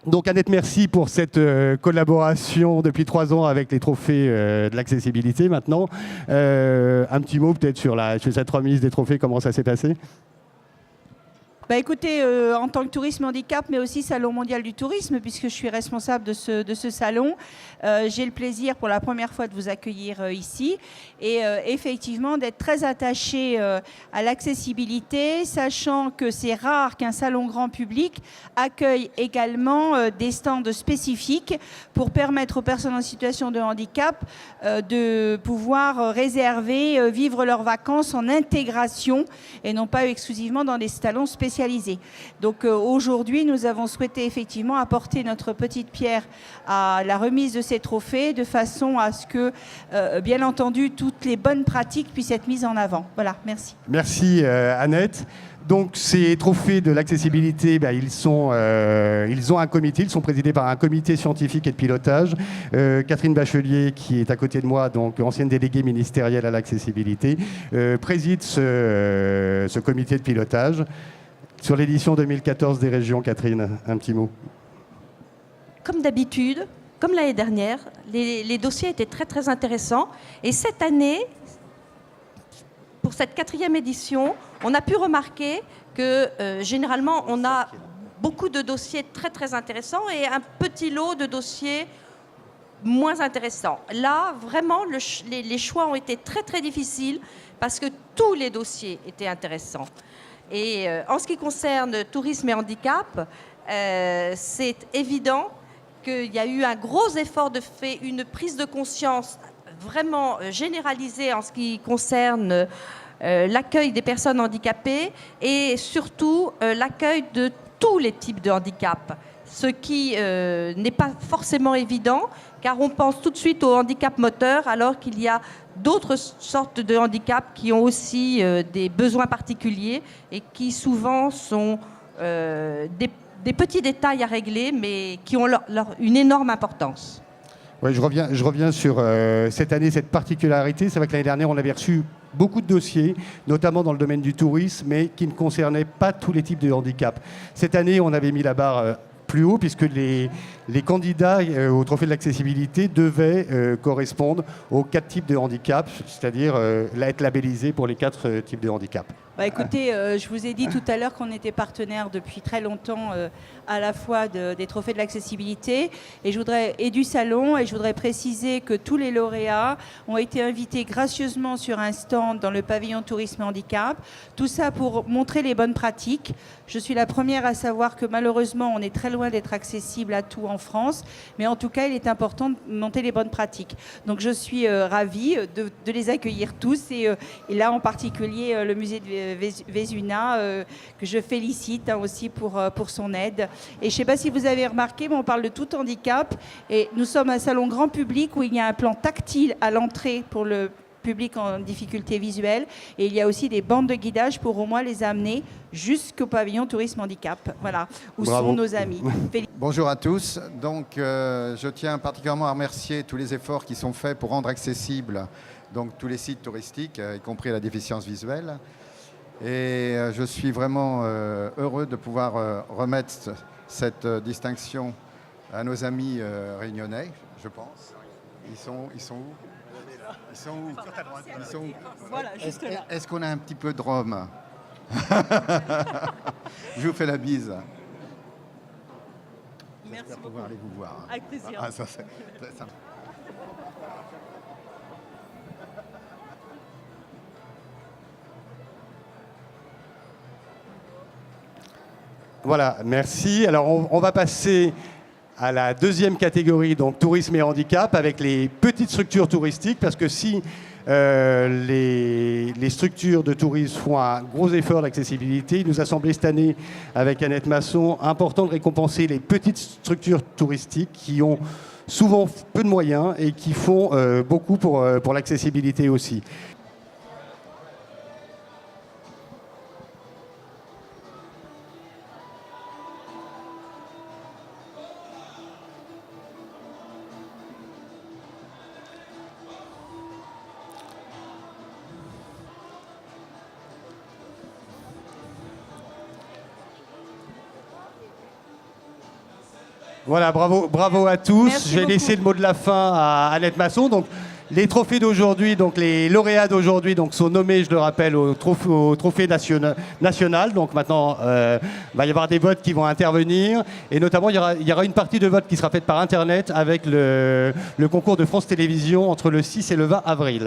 Donc Annette, merci pour cette collaboration depuis 3 ans avec les trophées de l'accessibilité maintenant. Un petit mot peut-être sur cette remise des trophées, comment ça s'est passé? Bah écoutez, en tant que tourisme handicap, mais aussi Salon mondial du tourisme, puisque je suis responsable de ce salon, j'ai le plaisir pour la première fois de vous accueillir ici et effectivement d'être très attachée à l'accessibilité, sachant que c'est rare qu'un salon grand public accueille également des stands spécifiques pour permettre aux personnes en situation de handicap de pouvoir réserver, vivre leurs vacances en intégration et non pas exclusivement dans des salons spécialisés. Donc aujourd'hui, nous avons souhaité effectivement apporter notre petite pierre à la remise de ces trophées de façon à ce que, bien entendu, toutes les bonnes pratiques puissent être mises en avant. Voilà, merci. Merci Annette. Donc ces trophées de l'accessibilité, ils ont un comité, ils sont présidés par un comité scientifique et de pilotage. Catherine Bachelier, qui est à côté de moi, donc ancienne déléguée ministérielle à l'accessibilité, préside ce comité de pilotage. Sur l'édition 2014 des régions, Catherine, un petit mot. Comme d'habitude, comme l'année dernière, les dossiers étaient très très intéressants. Et cette année, pour cette 4e édition, on a pu remarquer que généralement on a beaucoup de dossiers très très intéressants et un petit lot de dossiers moins intéressants. Là, vraiment, les choix ont été très très difficiles parce que tous les dossiers étaient intéressants. Et en ce qui concerne tourisme et handicap, c'est évident qu'il y a eu un gros effort de fait, une prise de conscience vraiment généralisée en ce qui concerne l'accueil des personnes handicapées et surtout l'accueil de tous les types de handicap, ce qui n'est pas forcément évident car on pense tout de suite au handicap moteur alors qu'il y a d'autres sortes de handicaps qui ont aussi des besoins particuliers et qui souvent sont des petits détails à régler mais qui ont une énorme importance. Ouais, je reviens sur cette année, cette particularité. C'est vrai que l'année dernière, on avait reçu beaucoup de dossiers, notamment dans le domaine du tourisme, mais qui ne concernaient pas tous les types de handicap. Cette année, on avait mis la barre plus haut, puisque les candidats au trophée de l'accessibilité devaient correspondre aux 4 types de handicap, c'est-à-dire être labellisés pour les 4 types de handicap. Bah écoutez, je vous ai dit tout à l'heure qu'on était partenaire depuis très longtemps à la fois des trophées de l'accessibilité et du salon, et je voudrais préciser que tous les lauréats ont été invités gracieusement sur un stand dans le pavillon tourisme et handicap, tout ça pour montrer les bonnes pratiques. Je suis la première à savoir que malheureusement on est très loin d'être accessible à tout en France, mais en tout cas il est important de monter les bonnes pratiques. Donc je suis ravie de les accueillir tous et là en particulier le musée de Vézuna, que je félicite aussi pour son aide. Et je ne sais pas si vous avez remarqué, mais on parle de tout handicap et nous sommes un salon grand public où il y a un plan tactile à l'entrée pour le public en difficulté visuelle et il y a aussi des bandes de guidage pour au moins les amener jusqu'au pavillon tourisme handicap. Voilà, où Bravo. sont nos amis. Bonjour à tous. Donc, je tiens particulièrement à remercier tous les efforts qui sont faits pour rendre accessibles donc, tous les sites touristiques, y compris la déficience visuelle. Et je suis vraiment heureux de pouvoir remettre cette distinction à nos amis réunionnais, je pense. Ils sont où? Ils sont où? Ils sont où? Voilà, juste là. Est-ce qu'on a un petit peu de rhum? Je vous fais la bise. Merci J'espère beaucoup. pouvoir aller vous voir. Avec plaisir. Ah, ça. Voilà, merci. Alors on va passer à la 2e catégorie, donc tourisme et handicap, avec les petites structures touristiques, parce que si les structures de tourisme font un gros effort d'accessibilité, il nous a semblé cette année, avec Annette Masson, important de récompenser les petites structures touristiques qui ont souvent peu de moyens et qui font beaucoup pour l'accessibilité aussi. Voilà, bravo à tous. Merci Je vais beaucoup. laisser le mot de la fin à Annette Masson. Donc, les trophées d'aujourd'hui, donc les lauréats d'aujourd'hui, donc sont nommés, je le rappelle, au trophée national. Donc maintenant, va y avoir des votes qui vont intervenir, et notamment il y aura une partie de vote qui sera faite par Internet avec le concours de France Télévisions entre le 6 et le 20 avril.